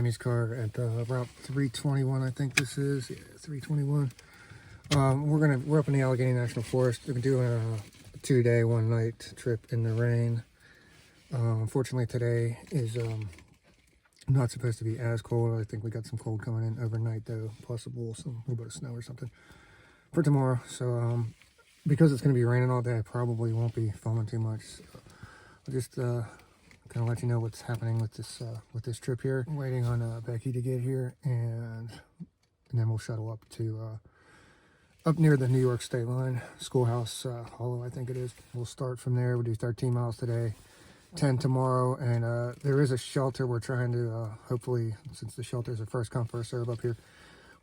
Jamie's car at Route 321, I think this is. Yeah, 321. We're up in the Allegheny National Forest. We've been doing a 2-day, 1-night trip in the rain. Unfortunately, today is not supposed to be as cold. I think we got some cold coming in overnight, though. Possible some little bit of snow or something for tomorrow. So because it's going to be raining all day, I probably won't be filming too much. So I'll just kind of let you know what's happening with this trip here. I'm waiting on Becky to get here, and then we'll shuttle up to up near the New York state line, Schoolhouse Hollow, I think it is. We'll start from there. We'll do 13 miles today, 10 tomorrow, and there is a shelter. We're trying to hopefully, since the shelter is a first come first serve up here,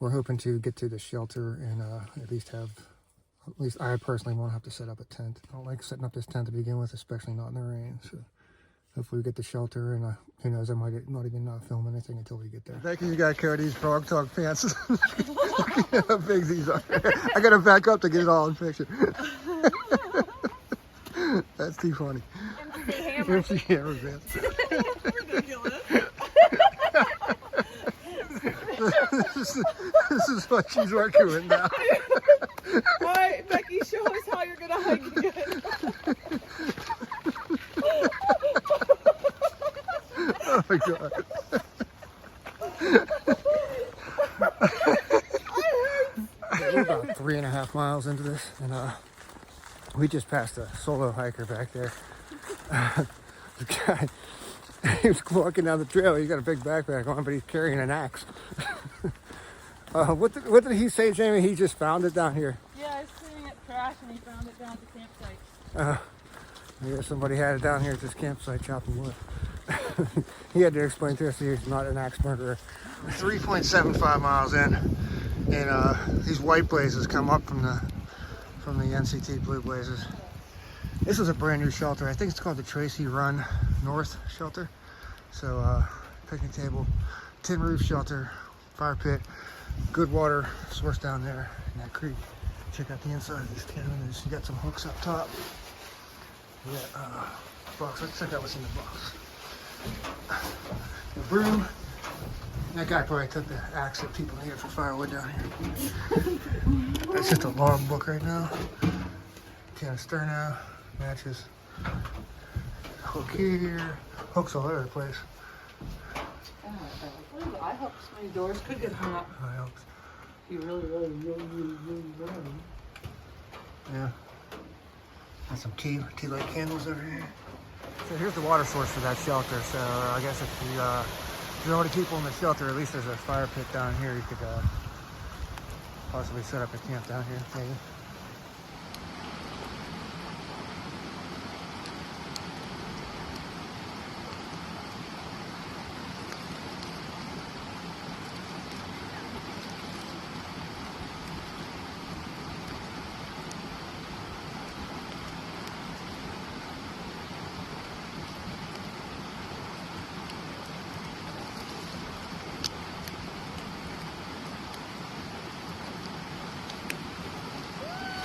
we're hoping to get to the shelter and at least I personally won't have to set up a tent. I don't like setting up this tent to begin with, especially not in the rain. So hopefully we get the shelter, and who knows, I might not even film anything until we get there. Becky, you gotta carry these frog talk pants. Look at how big these are. I gotta back up to get it all in picture. That's too funny. MC Hammer pants. Ridiculous. This is what she's working with now. Alright, Becky, show us how you're gonna hike again. Oh my god. We're about 3.5 miles into this, and we just passed a solo hiker back there. The guy, he was walking down the trail. He's got a big backpack on, but he's carrying an axe. What did he say, Jamie? He just found it down here. Yeah, I was sitting at trash and he found it down at the campsite. Yeah, somebody had it down here at this campsite chopping wood. He had to explain to us he's not an axe murderer. 3.75 miles in, and these white blazes come up from the NCT blue blazes. This is a brand new shelter. I think it's called the Tracy Run North shelter. So picnic table, tin roof shelter, fire pit, good water source down there in that creek. Check out the inside of this cabin. You got some hooks up top. We got box. Let's check out what's in the box. The broom. That guy probably took the axe that people needed for firewood down here. That's just a log book right now. Can of sterno, matches. Hook here. Hooks all over the place. I hope so many doors could get hung up. I hope. You really. Yeah. Got some tea light candles over here. So here's the water source for that shelter. So I guess if you don't want to keep on the shelter, at least there's a fire pit down here. You could possibly set up a camp down here, maybe.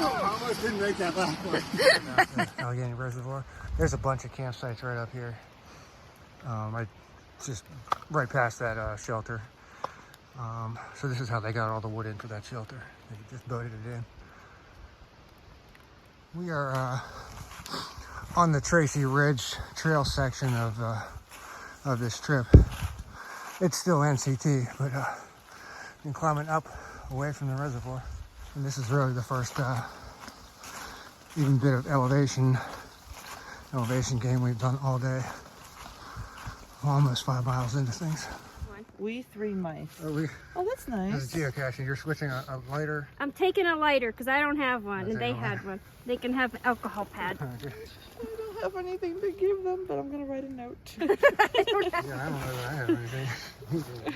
I almost didn't make that last one. Allegheny Reservoir. There's a bunch of campsites right up here. I just right past that shelter. So this is how they got all the wood in for that shelter. They just boated it in. We are on the Tracy Ridge Trail section of this trip. It's still NCT, but been climbing up away from the reservoir. And this is really the first even bit of elevation game we've done all day. Almost 5 miles into things. We 3 mice. Oh, that's nice. That's geocaching. You're switching a lighter. I'm taking a lighter because I don't have one, and they a had one. They can have an alcohol pad. I don't have anything to give them, but I'm gonna write a note. Yeah, I don't know that I have anything.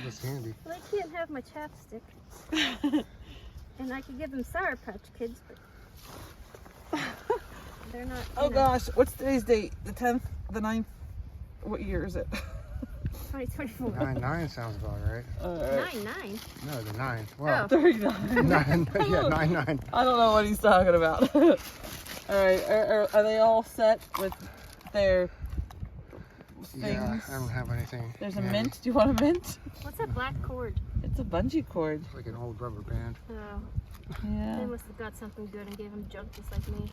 It's handy. Well, I can't have my chapstick. And I could give them Sour Patch Kids, but they're not. Oh gosh, what's today's date? The 10th, the 9th? What year is it? 2024. 9 sounds about right. 9. No, the 9th. Well, 39. 9. Yeah, 9. I don't know what he's talking about. All right, are they all set with their things. Yeah, I don't have anything. There's a handy. mint. Do you want a mint? What's that black cord? It's a bungee cord. It's like an old rubber band. Oh, Yeah. they must have got something good and gave him junk just like me.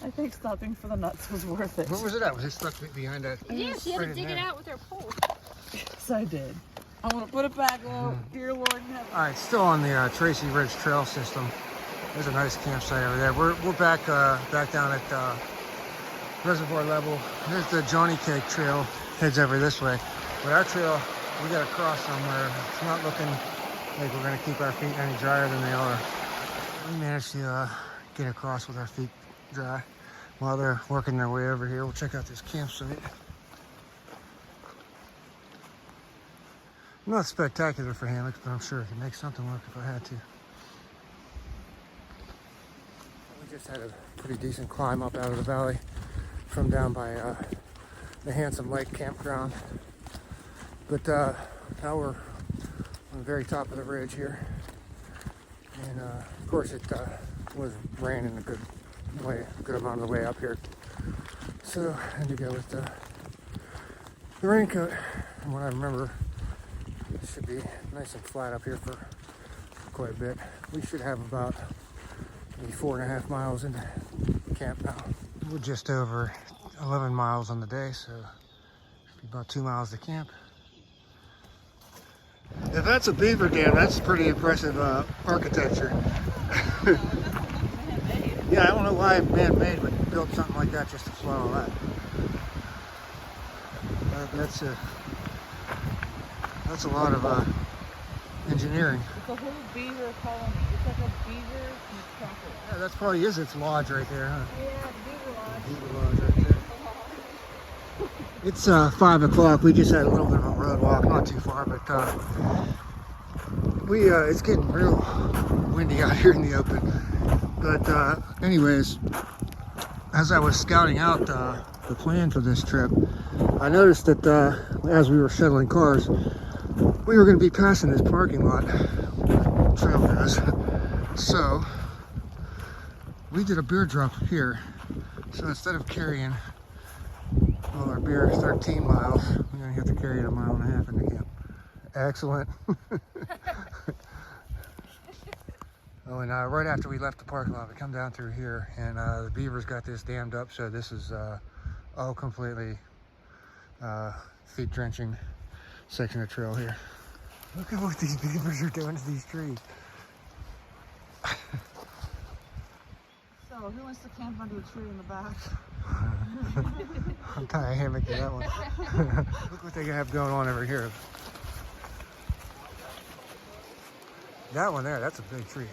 I think stopping for the nuts was worth it. What was it at? Was it stuck behind that? Yeah, she had Right to in dig it there. out with her pole. Yes, I did. I'm gonna put it back out. Dear Lord in heaven. All right, still on the Tracy Ridge Trail system. There's a nice campsite over there. We're back down at reservoir level. There's the Johnny Cake Trail. Heads over this way. But our trail, we got to cross somewhere. It's not looking like we're going to keep our feet any drier than they are. We managed to get across with our feet dry while they're working their way over here. We'll check out this campsite. Not spectacular for hammocks, but I'm sure I could make something work if I had to. We just had a pretty decent climb up out of the valley from down by the Handsome Lake campground. But now we're on the very top of the ridge here. And of course it was raining a good amount of the way up here. So I had to go with the raincoat. And what I remember, it should be nice and flat up here for quite a bit. We should have about maybe 4.5 miles into camp now. We're just over 11 miles on the day, so about 2 miles to camp. If that's a beaver dam, that's pretty impressive architecture. Yeah, I don't know why man-made would build something like that just to flow all that. That's a lot of engineering. It's a whole beaver colony. It's like a beaver metropolis. Yeah, that's probably its lodge right there, huh? Yeah, beaver lodge. Beaver lodge right there. It's 5 o'clock. We just had a little bit of a road walk, not too far, but it's getting real windy out here in the open. But anyways, as I was scouting out the plan for this trip, I noticed that as we were shuttling cars, we were going to be passing this parking lot where the trail goes. So we did a beer drop here. So instead of carrying all our beer 13 miles, we're going to have to carry it 1.5 miles into camp. Excellent. Oh, and right after we left the parking lot, we come down through here, and the beavers got this dammed up, so this is all completely feet drenching section of trail here. Look at what these beavers are doing to these trees. So, who wants to camp under a tree in the back? I'm tying a hammock to that one. Look what they have going on over here. That one there, that's a big tree.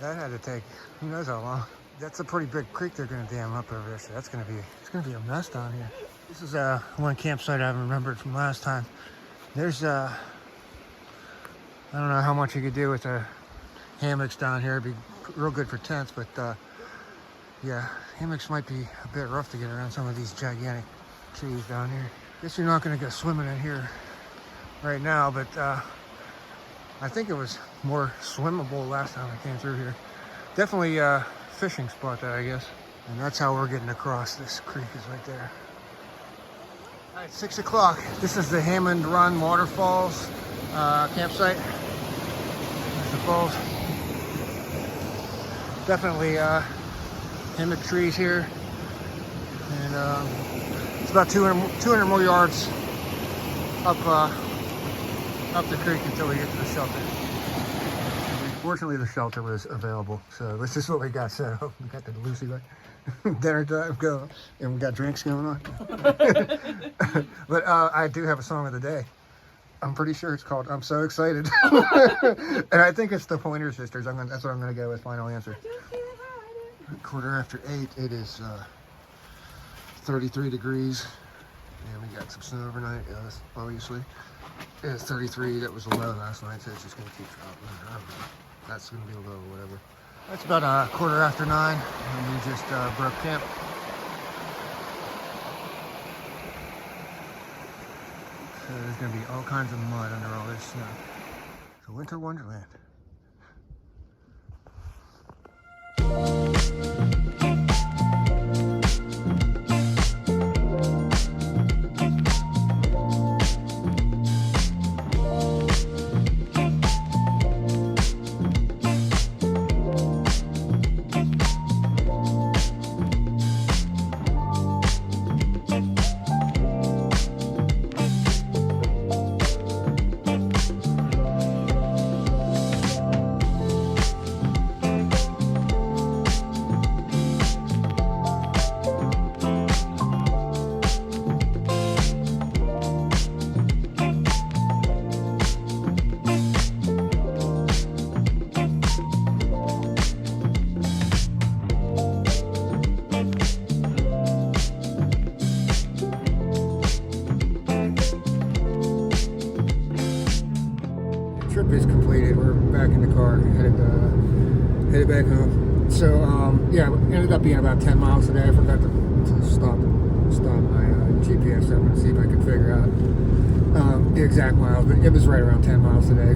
That had to take who knows how long. That's a pretty big creek they're gonna dam up over there, so it's gonna be a mess down here. This is one campsite I remembered from last time. There's I don't know how much you could do with the hammocks down here. It'd be real good for tents, but yeah, hammocks might be a bit rough to get around some of these gigantic trees down here. Guess you're not gonna go swimming in here right now, but I think it was more swimmable last time I came through here. Definitely a fishing spot there, I guess. And that's how we're getting across. This creek is right there. All right, 6 o'clock. This is the Hammond Run Waterfalls campsite. There's the falls. Definitely hammock trees here. And it's about 200 more yards up the creek until we get to the shelter. Fortunately, the shelter was available, so this is what we got set up. We got the Lucy dinner time going, and we got drinks going on. But I do have a song of the day. I'm pretty sure it's called "I'm So Excited," and I think it's the Pointer Sisters. That's what I'm going to go with. Final answer. 8:15. It is 33 degrees, and we got some snow overnight. Obviously. It's 33, that was a low last night, so it's just going to keep dropping. That's going to be a low or whatever. It's about 9:15, and we just broke camp. So there's going to be all kinds of mud under all this snow. It's a winter wonderland. it back home. So yeah, it ended up being about 10 miles today. I forgot to stop my GPS. So I'm gonna see if I can figure out the exact miles, but it was right around 10 miles today.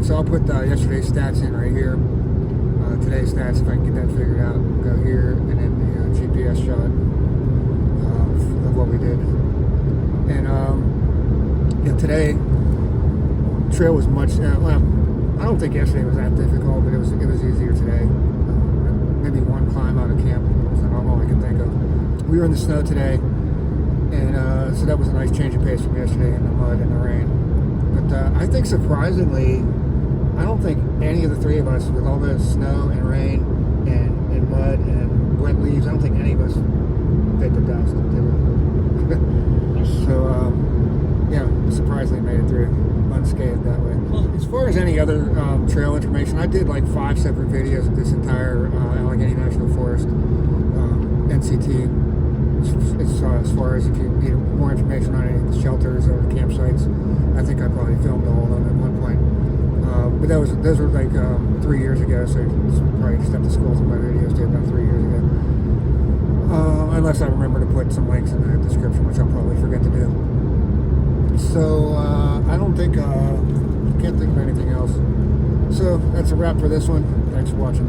So I'll put yesterday's stats in right here. Today's stats, if I can get that figured out, go here, and then the GPS shot of what we did. And yeah, today trail was much. Well, I don't think yesterday was that difficult, but it was easier today. Maybe one climb out of camp was all I can think of. We were in the snow today, and so that was a nice change of pace from yesterday in the mud and the rain. But I think surprisingly, I don't think any of the three of us, with all the snow and rain and mud and wet leaves, I don't think any of us bit the dust. So yeah, surprisingly made it through unscathed that way. As far as any other trail information, I did like 5 separate videos of this entire Allegheny National Forest NCT. As far as if you need more information on any of the shelters or the campsites, I think I probably filmed all of them at one point. But those were like 3 years ago, so it's probably just have to scroll through my videos to about 3 years ago. Unless I remember to put some links in the description, which I'll probably forget to do. So I don't think, can't think of anything else. So that's a wrap for this one. Thanks for watching.